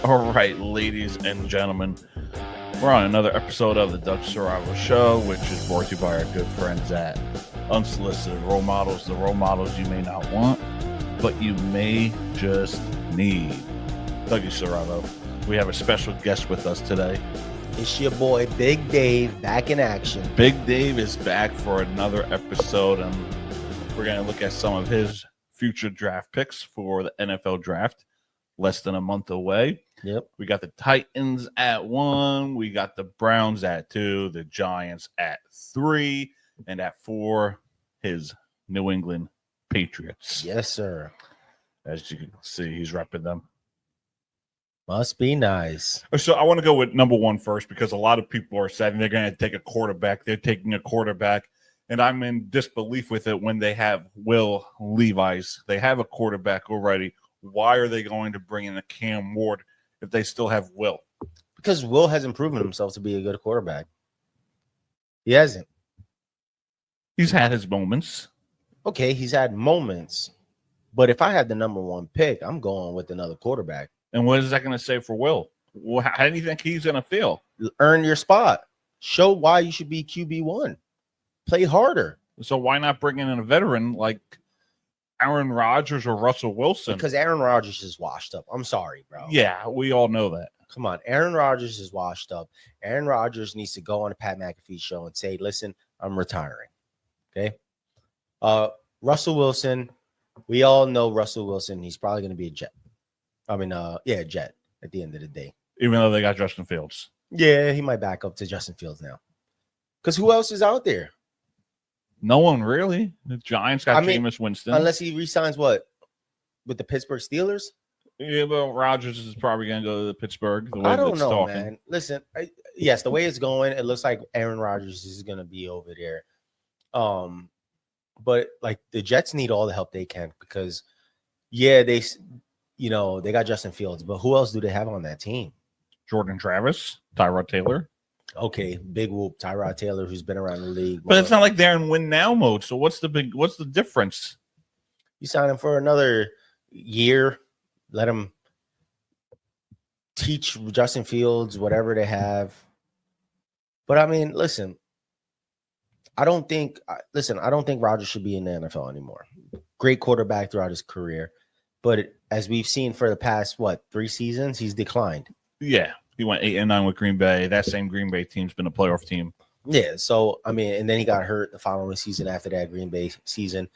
All right, ladies and gentlemen, we're on another episode of the Dutch Survival Show, which is brought to you by our good friends at Unsolicited Role Models, the role models you may not want, but you may just need. Dougie Survival. We have a special guest with us today. It's your boy, Big Dave, back in action. Big Dave is back for another episode, and we're going to look at some of his future draft picks for the NFL draft. Less than a month away. Yep. We got the Titans at 1. We got the Browns at 2. The Giants at 3. And at 4, his New England Patriots. Yes, sir. As you can see, he's repping them. Must be nice. So I want to go with number 1 first, because a lot of people are saying they're going to take a quarterback. They're taking a quarterback. And I'm in disbelief with it when they have Will Levis. They have a quarterback already. Why are they going to bring in a Cam Ward if they still have Will? Because Will hasn't proven himself to be a good quarterback. He hasn't. He's had his moments. Okay, he's had moments. But if I had the number 1 pick, I'm going with another quarterback. And what is that going to say for Will? How do you think he's going to feel? Earn your spot. Show why you should be QB1. Play harder. So why not bring in a veteran like Aaron Rodgers or Russell Wilson? Because Aaron Rodgers is washed up. I'm sorry, bro. Yeah, we all know that. Come on. Aaron Rodgers is washed up. Aaron Rodgers needs to go on a Pat McAfee show and say, listen, I'm retiring. Okay. Russell Wilson, we all know Russell Wilson. He's probably going to be a Jet. Jet at the end of the day. Even though they got Justin Fields. Yeah, he might back up to Justin Fields now. Because who else is out there? No one really. The Giants got Jameis Winston. Unless he re-signs what? With the Pittsburgh Steelers? Yeah, but Rodgers is probably going to go to Pittsburgh. I don't know, man. Listen, yes, the way it's going, it looks like Aaron Rodgers is going to be over there. But like the Jets need all the help they can because, yeah, they got Justin Fields, but who else do they have on that team? Jordan Travis, Tyrod Taylor. Okay, big whoop, Tyrod Taylor, who's been around the league. But it's not like they're in win now mode. So what's the difference? You sign him for another year, let him teach Justin Fields whatever they have. But I mean, listen, I don't think Rodgers should be in the NFL anymore. Great quarterback throughout his career. But as we've seen for the past, 3 seasons, he's declined. Yeah. He went 8-9 with Green Bay. That same Green Bay team's been a playoff team. Yeah, so, I mean, and then he got hurt the following season after that Green Bay season.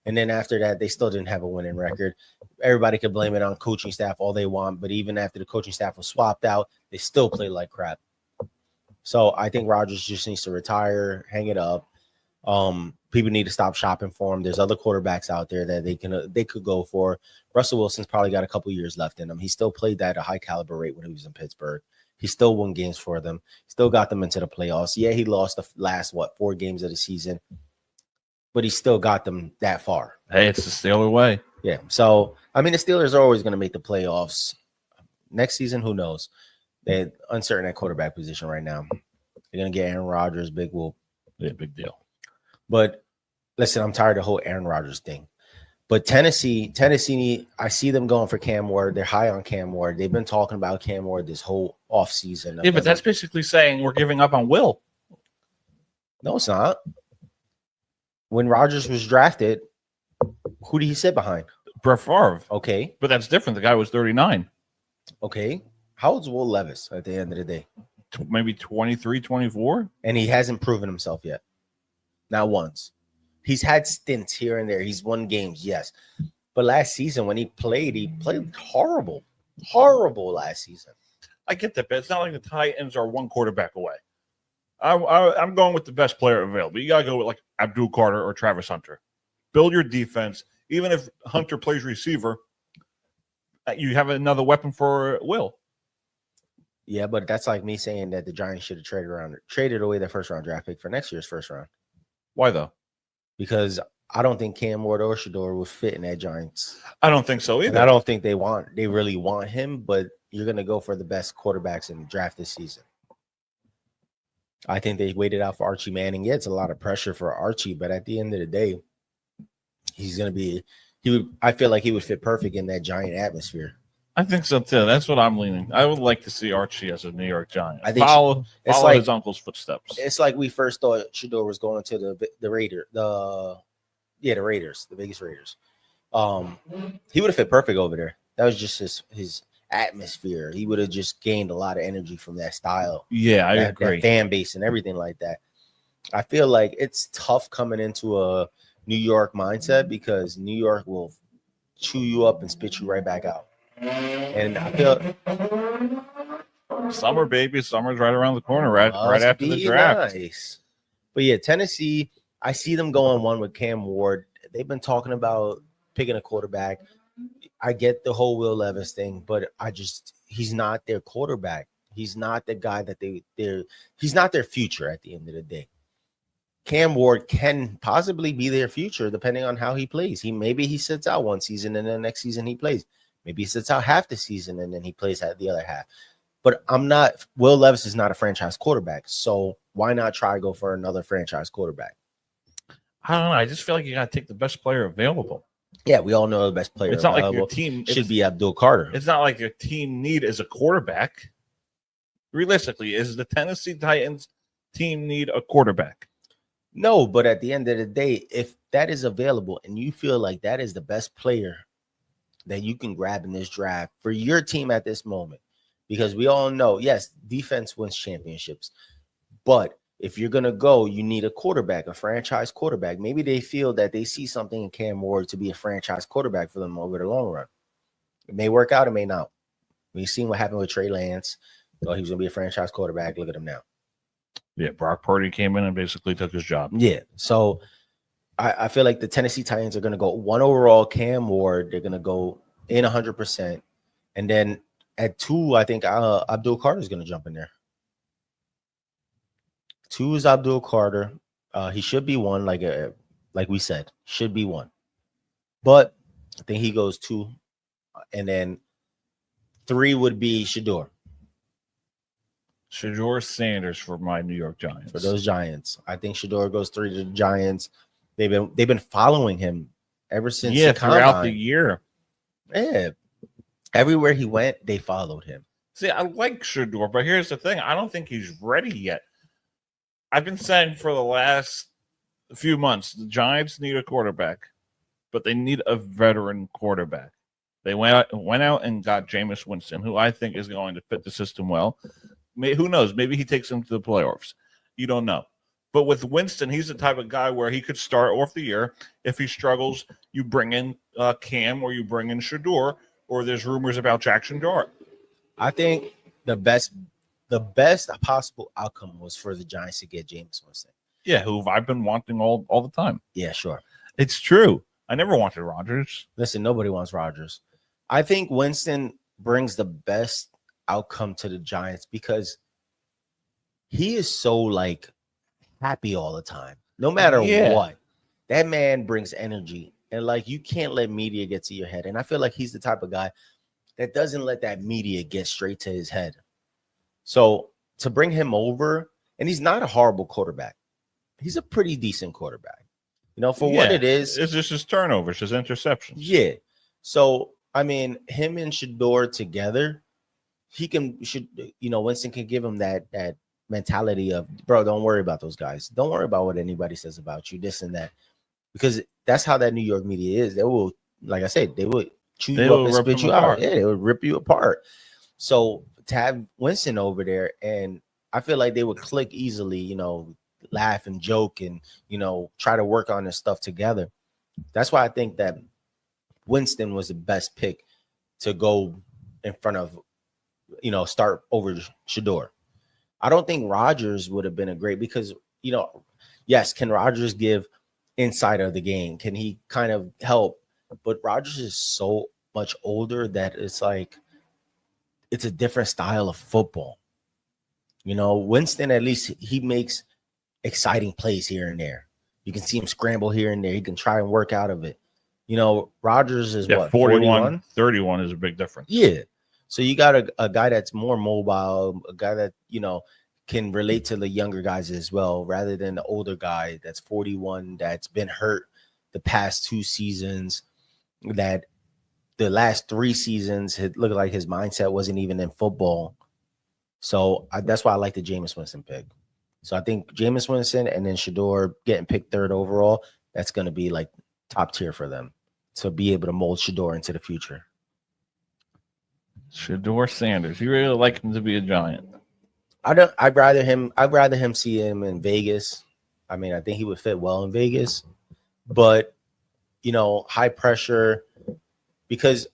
And then after that, they still didn't have a winning record. Everybody could blame it on coaching staff all they want, but even after the coaching staff was swapped out, they still played like crap. So I think Rodgers just needs to retire, hang it up. People need to stop shopping for him. There's other quarterbacks out there that they could go for. Russell Wilson's probably got a couple years left in him. He still played at a high caliber rate when he was in Pittsburgh. He still won games for them. Still got them into the playoffs. Yeah, he lost the last 4 games of the season, but he still got them that far. Hey, it's the Steeler way. Yeah. So I mean, the Steelers are always going to make the playoffs. Next season, who knows? They're uncertain at quarterback position right now. They're going to get Aaron Rodgers, big whoop. Yeah, big deal. But listen, I'm tired of the whole Aaron Rodgers thing. But Tennessee, I see them going for Cam Ward. They're high on Cam Ward. They've been talking about Cam Ward this whole offseason. Yeah, but that's basically saying we're giving up on Will. No, it's not. When Rodgers was drafted, who did he sit behind? Brett Favre. Okay. But that's different. The guy was 39. Okay. How old's Will Levis at the end of the day? Maybe 23, 24. And he hasn't proven himself yet. Not once. He's had stints here and there. He's won games, yes. But last season when he played horrible. Horrible last season. I get that, but it's not like the Titans are 1 quarterback away. I'm going with the best player available. You got to go with like Abdul Carter or Travis Hunter. Build your defense. Even if Hunter plays receiver, you have another weapon for Will. Yeah, but that's like me saying that the Giants should have traded away their first-round draft pick for next year's first round. Why, though? Because I don't think Cam Ward or Shador would fit in that Giants. I don't think so either. And I don't think they really want him, but you're going to go for the best quarterbacks in the draft this season. I think they waited out for Archie Manning. Yeah, it's a lot of pressure for Archie, but at the end of the day, he's going to be I feel like he would fit perfect in that Giant atmosphere. I think so too. That's what I'm leaning. I would like to see Archie as a New York Giant. I think follow like his uncle's footsteps. It's like we first thought Shador was going to the Raiders, the Raiders, the biggest Raiders. He would have fit perfect over there. That was just his atmosphere. He would have just gained a lot of energy from that style. Yeah, I agree. That fan base and everything like that. I feel like it's tough coming into a New York mindset because New York will chew you up and spit you right back out. And I feel summer, baby. Summer's right around the corner, right after the draft. Nice. But yeah, Tennessee, I see them going one with Cam Ward. They've been talking about picking a quarterback. I get the whole Will Levis thing, but he's not their quarterback. He's not the guy that he's not their future at the end of the day. Cam Ward can possibly be their future depending on how he plays. Maybe he sits out one season and then the next season he plays. Maybe he sits out half the season and then he plays at the other half. But Will Levis is not a franchise quarterback. So why not try to go for another franchise quarterback? I don't know. I just feel like you got to take the best player available. Yeah, we all know the best player it's not available. like your team should be Abdul Carter. It's not like your team need is a quarterback. Realistically, is the Tennessee Titans team need a quarterback? No, but at the end of the day, if that is available and you feel like that is the best player that you can grab in this draft for your team at this moment, because we all know, yes, defense wins championships, but if you're going to go, you need a quarterback, a franchise quarterback. Maybe they feel that they see something in Cam Ward to be a franchise quarterback for them over the long run. It may work out, it may not. We've seen what happened with Trey Lance. Thought he was going to be a franchise quarterback. Look at him now. Yeah, Brock Purdy came in and basically took his job. Yeah, so I feel like the Tennessee Titans are going to go 1 overall, Cam Ward. They're going to go in 100%. And then at 2, I think Abdul Carter is going to jump in there. 2 is Abdul Carter. He should be 1, like we said, should be 1. But I think he goes 2. And then 3 would be Shador. Shador Sanders for my New York Giants. For those Giants. I think Shador goes 3 to the Giants. They've been following him ever since throughout the year. Yeah. Everywhere he went, they followed him. See, I like Shador, but here's the thing. I don't think he's ready yet. I've been saying for the last few months, the Giants need a quarterback, but they need a veteran quarterback. They went out and got Jameis Winston, who I think is going to fit the system well. Who knows? Maybe he takes them to the playoffs. You don't know. But with Winston, he's the type of guy where he could start off the year. If he struggles, you bring in Cam or you bring in Shador, or there's rumors about Jackson Dart. I think the best possible outcome was for the Giants to get Jameis Winston. Yeah, who I've been wanting all the time. Yeah, sure. It's true. I never wanted Rodgers. Listen, nobody wants Rodgers. I think Winston brings the best outcome to the Giants because he is so happy all the time. No matter what. That man brings energy. And you can't let media get to your head. And I feel like he's the type of guy that doesn't let that media get straight to his head. So to bring him over, and he's not a horrible quarterback. He's a pretty decent quarterback. For what it is. It's just his turnovers, his interceptions. Yeah. So, I mean, him and Shador together, Winston can give him that mentality of, bro, don't worry about those guys. Don't worry about what anybody says about you, this and that. Because that's how that New York media is. They will, like I said, they will chew you up and spit you out. Yeah, they will rip you apart. So to have Winston over there, and I feel like they would click easily, laugh and joke and, try to work on this stuff together. That's why I think that Winston was the best pick to go in front of, start over Shador. I don't think Rodgers would have been a great because, yes, can Rodgers give insight of the game? Can he kind of help? But Rodgers is so much older that it's it's a different style of football. Winston, at least he makes exciting plays here and there. You can see him scramble here and there. He can try and work out of it. Rodgers is 41, 31 is a big difference. Yeah. So you got a guy that's more mobile, a guy that, can relate to the younger guys as well, rather than the older guy that's 41, that's been hurt the past 2 seasons, that the last 3 seasons, it looked like his mindset wasn't even in football. So that's why I like the Jameis Winston pick. So I think Jameis Winston and then Shador getting picked 3rd overall, that's going to be like top tier for them to be able to mold Shador into the future. Shador Sanders. You really like him to be a Giant? I'd rather him see him in Vegas. I mean, I think he would fit well in Vegas, but high pressure, because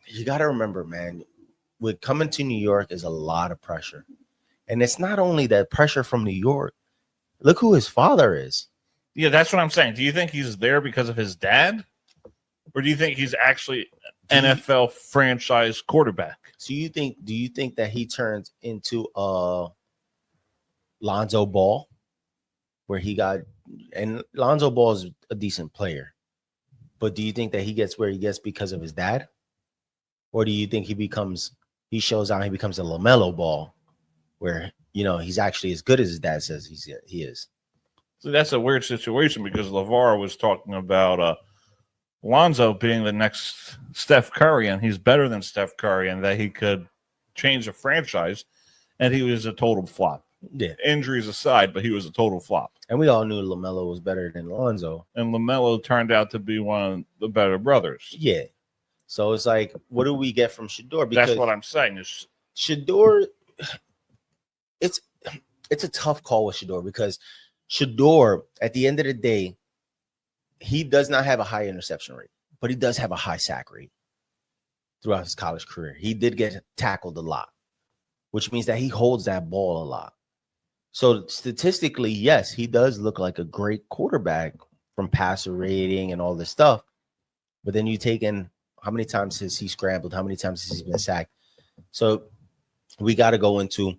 you got to remember, man, with coming to New York is a lot of pressure. And it's not only that pressure from New York. Look who his father is. Yeah, that's what I'm saying. Do you think he's there because of his dad? Or do you think he's actually NFL franchise quarterback? So do you think that he turns into Lonzo Ball, where he got, and Lonzo Ball is a decent player, but do you think that he gets where he gets because of his dad? Or do you think he becomes a LaMelo Ball, where he's actually as good as his dad says he is? So that's a weird situation, because LeVar was talking about Lonzo being the next Steph Curry, and he's better than Steph Curry, and that he could change a franchise, and he was a total flop. Yeah. Injuries aside, but he was a total flop. And we all knew LaMelo was better than Lonzo. And LaMelo turned out to be one of the better brothers. Yeah. So it's like, what do we get from Shador? Because that's what I'm saying. Is Shador, it's a tough call with Shador, because Shador, at the end of the day, he does not have a high interception rate, but he does have a high sack rate throughout his college career. He did get tackled a lot, which means that he holds that ball a lot. So statistically, yes, he does look like a great quarterback from passer rating and all this stuff. But then you take in how many times has he scrambled, how many times has he been sacked. So we got to go into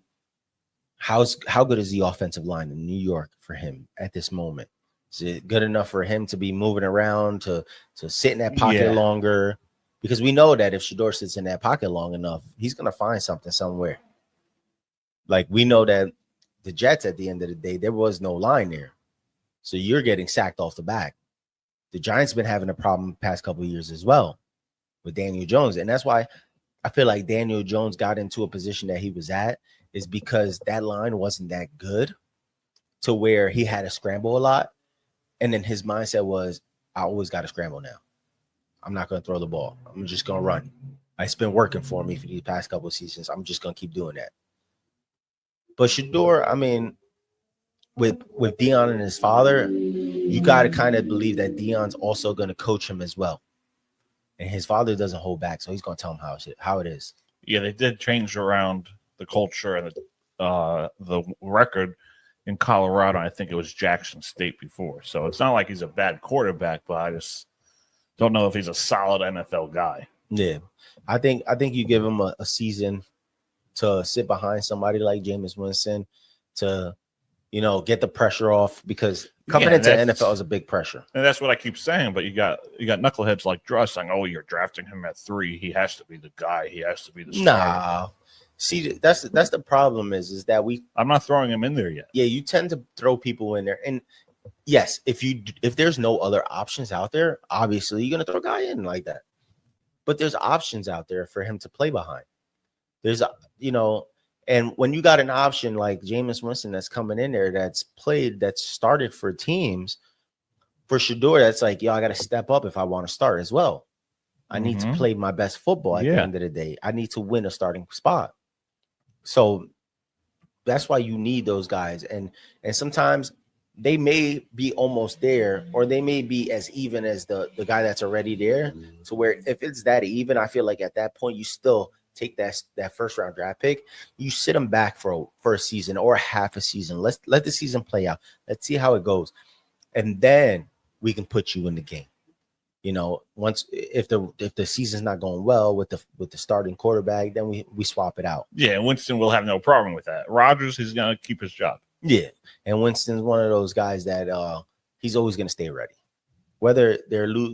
how good is the offensive line in New York for him at this moment? Is it good enough for him to be moving around, to sit in that pocket longer? Because we know that if Shador sits in that pocket long enough, he's going to find something somewhere. Like, we know that the Jets, at the end of the day, there was no line there. So you're getting sacked off the back. The Giants been having a problem the past couple of years as well with Daniel Jones. And that's why I feel like Daniel Jones got into a position that he was at, is because that line wasn't that good to where he had to scramble a lot. And then his mindset was, I always got to scramble now. I'm not going to throw the ball. I'm just going to run. It's been working for me for these past couple of seasons. I'm just going to keep doing that. But Shador, I mean, with Deion and his father, you got to kind of believe that Deion's also going to coach him as well. And his father doesn't hold back, so he's going to tell him how it is. Yeah, they did change around the culture and the record in Colorado. I think it was Jackson State before. So it's not like he's a bad quarterback, but I just don't know if he's a solid NFL guy. Yeah. I think you give him a season to sit behind somebody like Jameis Winston to, get the pressure off, because coming into the NFL is a big pressure. And that's what I keep saying. But you got knuckleheads like Druss saying, "Oh, you're drafting him at 3. He has to be the guy. He has to be the starter." Nah. See, that's the problem is that I'm not throwing him in there yet. Yeah, you tend to throw people in there, and yes, if there's no other options out there, obviously you're gonna throw a guy in like that. But there's options out there for him to play behind. There's and when you got an option like Jameis Winston that's coming in there, that's started for teams, for Shador, that's like, I got to step up if I want to start as well. I need to play my best football at the end of the day. I need to win a starting spot. So that's why you need those guys. And sometimes they may be almost there, or they may be as even as the guy that's already there, to where if it's that even, I feel like at that point you still take that first round draft pick, you sit them back for a season or half a season. Let the season play out. Let's see how it goes. And then we can put you in the game. Once if the season's not going well with the starting quarterback, then we swap it out. Yeah, Winston will have no problem with that. Rodgers, he's gonna keep his job. Yeah, and Winston's one of those guys that he's always gonna stay ready. Whether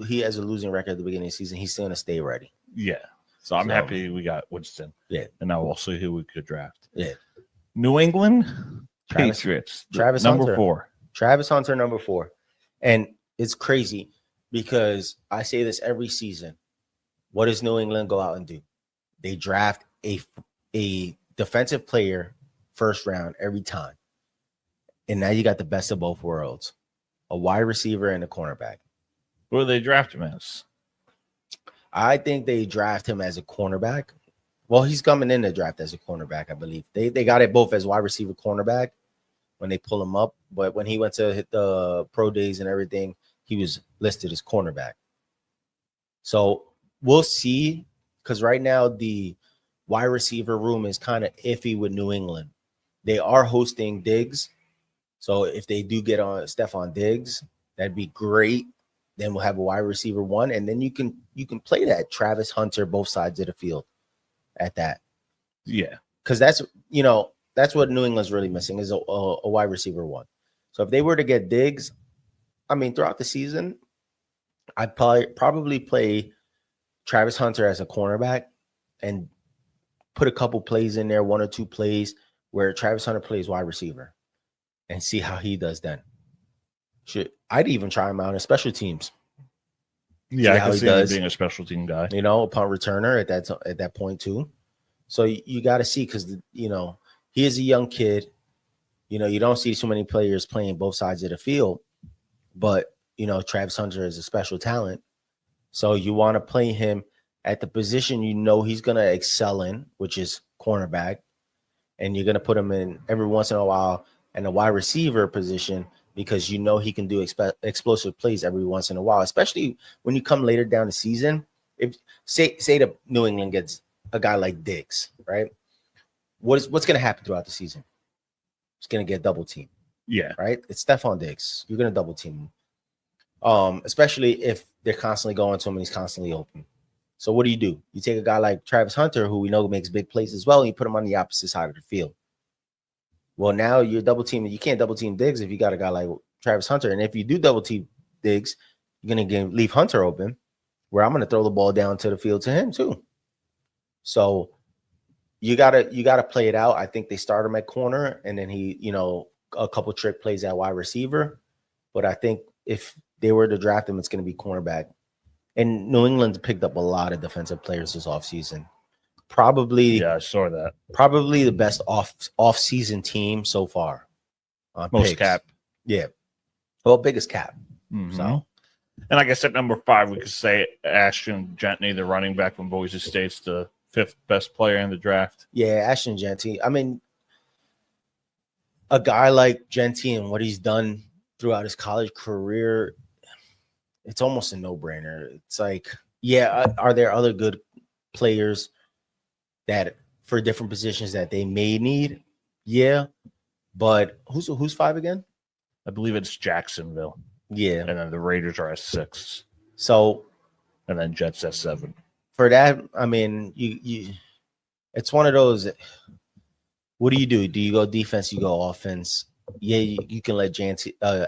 he has a losing record at the beginning of the season, he's still gonna stay ready. Yeah. So I'm happy we got Winston. Yeah. And now we'll see who we could draft. Yeah. New England Patriots. Travis number Hunter. 4. Travis Hunter, number 4. And it's crazy because I say this every season. What does New England go out and do? They draft a defensive player first round every time. And now you got the best of both worlds, a wide receiver and a cornerback. What do they draft him as? I think they draft him as a cornerback. Well, he's coming in the draft as a cornerback, I believe. They got it both as wide receiver, cornerback when they pull him up. But when he went to hit the pro days and everything, he was listed as cornerback. So we'll see, because right now the wide receiver room is kind of iffy with New England. They are hosting Diggs. So if they do get on Stephon Diggs, that'd be great. Then we'll have a wide receiver one, and then you can play that Travis Hunter both sides of the field at that. Yeah, because that's what New England's really missing is a wide receiver one. So if they were to get Diggs, I mean, throughout the season, I'd probably play Travis Hunter as a cornerback and put a couple plays in there, 1 or 2 plays where Travis Hunter plays wide receiver and see how he does then. I'd even try him out in special teams. Yeah, I can see him being a special team guy. A punt returner at that point too. So you got to see, because he is a young kid. You don't see too many players playing both sides of the field, but Travis Hunter is a special talent. So you want to play him at the position he's going to excel in, which is cornerback, and you're going to put him in every once in a while in a wide receiver position, because he can do explosive plays every once in a while, especially when you come later down the season. If say the New England gets a guy like Diggs, right? What's going to happen throughout the season? It's going to get double team. Yeah. Right? It's Stephon Diggs. You're going to double team him. Especially if they're constantly going to him and he's constantly open. So what do? You take a guy like Travis Hunter, who we know makes big plays as well, and you put him on the opposite side of the field. Well, now you're double teaming. You can't double team Diggs if you got a guy like Travis Hunter. And if you do double team Diggs, you're going to leave Hunter open, where I'm going to throw the ball down to the field to him too. So you gotta play it out. I think they start him at corner, and then he, a couple trick plays at wide receiver. But I think if they were to draft him, it's going to be cornerback. And New England's picked up a lot of defensive players this offseason. Probably, I saw that. Probably the best off-season team so far. Most picks. cap. Yeah. Well, biggest cap. Mm-hmm. So, and I guess at number 5, we could say Ashton Gentry, the running back from Boise State's the 5th best player in the draft. Yeah, Ashton Gentry. I mean, a guy like Gentry and what he's done throughout his college career, it's almost a no-brainer. It's like, are there other good players that for different positions that they may need? Yeah, but who's 5 again? I believe it's Jacksonville. Yeah, and then the Raiders are at 6. So, and then Jets at 7. For that, I mean, you it's one of those. What do you do? Do you go defense? You go offense? Yeah, you can let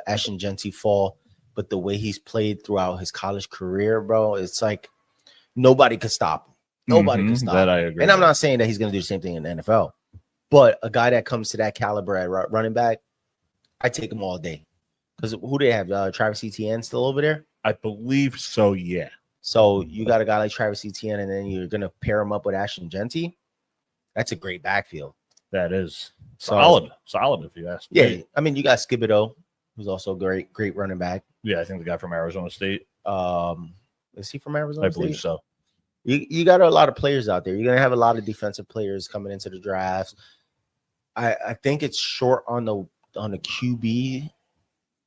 Ashton Gentry fall, but the way he's played throughout his college career, bro, it's like nobody could stop him. Nobody can stop that. I agree. And I'm not saying that he's going to do the same thing in the NFL, but a guy that comes to that caliber at running back, I take him all day. Because who do they have? Travis Etienne still over there? I believe so, yeah. So you got a guy like Travis Etienne, and then you're going to pair him up with Ashton Gentry. That's a great backfield. That is solid if you ask me. Yeah, I mean, you got Skibido, who's also great running back. Yeah, I think the guy from Arizona State. Is he from Arizona State? I believe so. You got a lot of players out there. You're going to have a lot of defensive players coming into the drafts. I think it's short on the QB.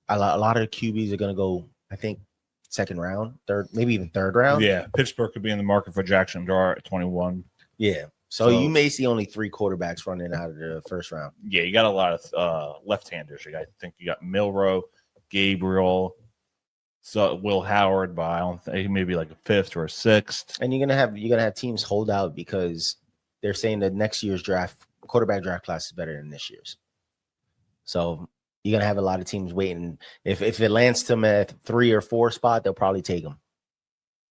A lot of the QBs are going to go, I think, second round, third, maybe even third round. Yeah, Pittsburgh could be in the market for Jackson Dart at 21. Yeah, so you may see only 3 quarterbacks running out of the first round. Yeah, you got a lot of left-handers. I think you got Milroe, Gabriel, so Will Howard, but I don't think maybe like a 5th or a 6th. And you're gonna have teams hold out because they're saying that next year's quarterback draft class is better than this year's. So you're going to have a lot of teams waiting. If it lands them at 3 or 4 spot, they'll probably take them.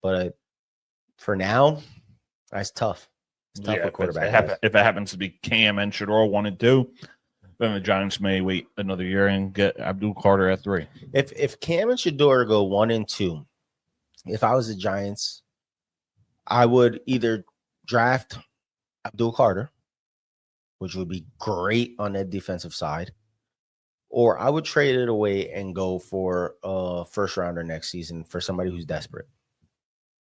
But for now, that's tough. It's tough for quarterback. If it happens to be Cam and Shador 1 and 2, then the Giants may wait another year and get Abdul Carter at 3. If Cam and Shador go 1 and 2, if I was the Giants, I would either draft Abdul Carter, which would be great on that defensive side, or I would trade it away and go for a first rounder next season for somebody who's desperate.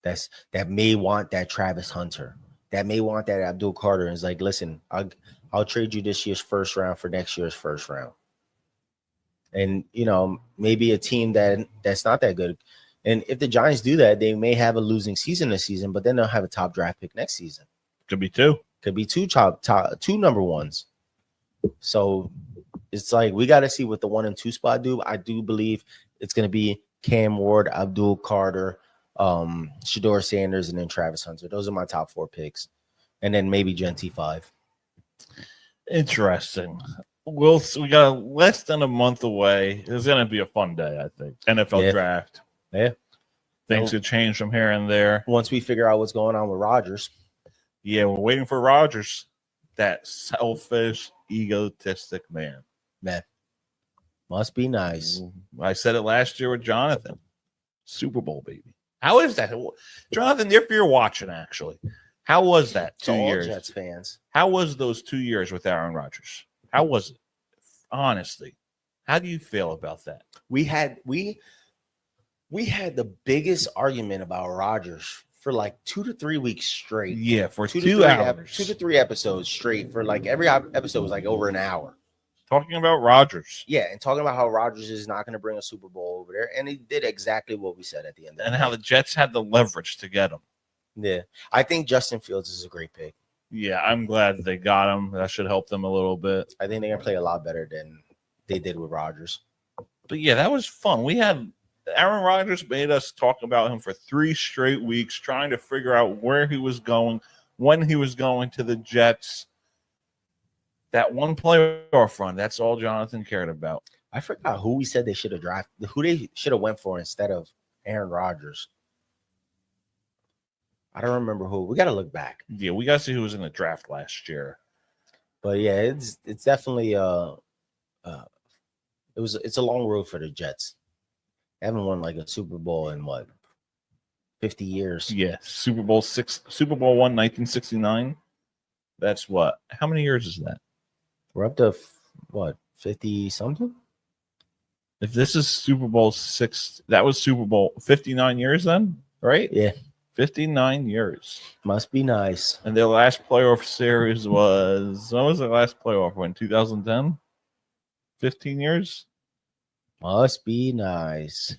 That may want that Travis Hunter, that may want that Abdul Carter, and is like, listen, I'll trade you this year's first round for next year's first round. And maybe a team that's not that good. And if the Giants do that, they may have a losing season this season, but then they'll have a top draft pick next season. Could be two. Could be two number ones. So it's like we got to see what the 1 and 2 spot do. I do believe it's going to be Cam Ward, Abdul Carter, Shador Sanders, and then Travis Hunter. Those are my top 4 picks, and then maybe Genty 5. Interesting. We got less than a month away. It's going to be a fun day, I think. NFL draft. Yeah, things could change from here and there once we figure out what's going on with Rodgers. Yeah, we're waiting for Rodgers. That selfish, egotistic man. Must be nice. I said it last year with Jonathan. Super Bowl, baby. How is that? Jonathan, if you're watching, actually, how was that 2 years? Jets fans. How was those 2 years with Aaron Rodgers? How was it? Honestly, how do you feel about that? We had the biggest argument about Rodgers for like 2 to 3 weeks straight. Yeah, for 2 hours. 2 to 3 episodes straight. For like every episode was like over an hour. Talking about Rodgers. Yeah, and talking about how Rodgers is not going to bring a Super Bowl over there. And he did exactly what we said at the end. And how the Jets had the leverage to get him. Yeah, I think Justin Fields is a great pick. Yeah, I'm glad they got him. That should help them a little bit. I think they're going to play a lot better than they did with Rodgers. But yeah, that was fun. We had Aaron Rodgers made us talk about him for 3 straight weeks, trying to figure out where he was going, when he was going to the Jets. That one playoff run, that's all Jonathan cared about. I forgot who we said they should have drafted, who they should have went for instead of Aaron Rodgers. I don't remember who. We got to look back. Yeah, we got to see who was in the draft last year. But yeah, it's definitely it's a long road for the Jets. They haven't won like a Super Bowl in 50 years. Yeah, Super Bowl 1, 1969. That's what? How many years is that? We're up to 50 something? If this is Super Bowl 6, that was Super Bowl 59 years then, right? Yeah. 59 years. Must be nice. And their last playoff series was, when was their last playoff win? 2010? 15 years? Must be nice.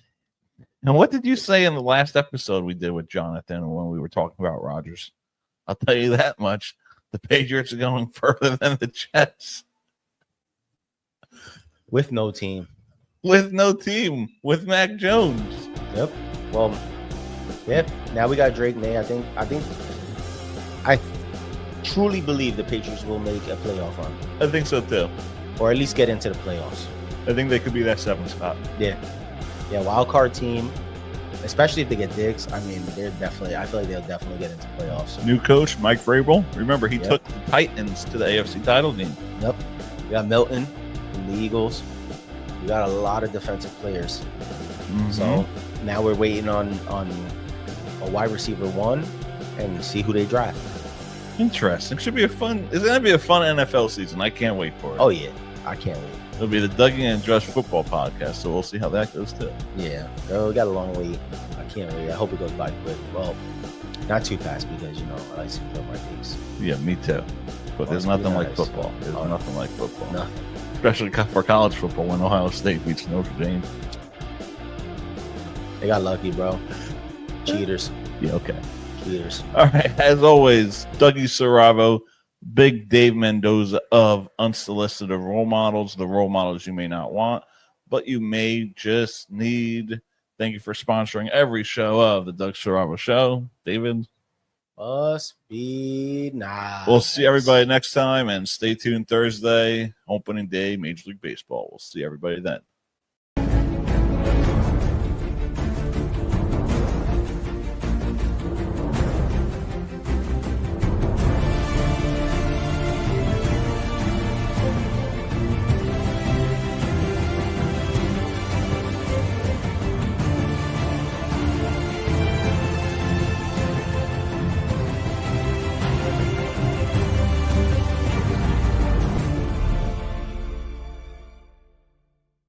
And what did you say in the last episode we did with Jonathan when we were talking about Rodgers? I'll tell you that much. The Patriots are going further than the Jets. With no team. With no team. With Mac Jones. Yep. Well, yep. Now we got Drake May. I truly believe the Patriots will make a playoff run. I think so too. Or at least get into the playoffs. I think they could be that 7th spot. Yeah. Yeah, wild card team. Especially if they get Diggs. I mean, I feel like they'll definitely get into playoffs. New coach, Mike Vrabel. Remember, he took the Titans to the AFC title game. Yep. We got Milton from the Eagles. We got a lot of defensive players. Mm-hmm. So now we're waiting on a wide receiver 1 and see who they draft. Interesting. It's going to be a fun NFL season. I can't wait for it. Oh, yeah. I can't wait. It'll be the Dougie and Josh football podcast, so we'll see how that goes too. Yeah, we got a long wait. I can't wait. I hope it goes by quick. Well, not too fast because I like to fill my days. Yeah, me too. But there's nothing like football. There's nothing like football. Nothing. Especially for college football when Ohio State beats Notre Dame. They got lucky, bro. Cheaters. Yeah, okay. Cheaters. All right. As always, Dougie Saravo, Big Dave Mendoza of Unsolicited Role Models, the role models you may not want, but you may just need. Thank you for sponsoring every show of the Doug Saravo Show. David? Must be nice. We'll see everybody next time, and stay tuned Thursday, opening day, Major League Baseball. We'll see everybody then.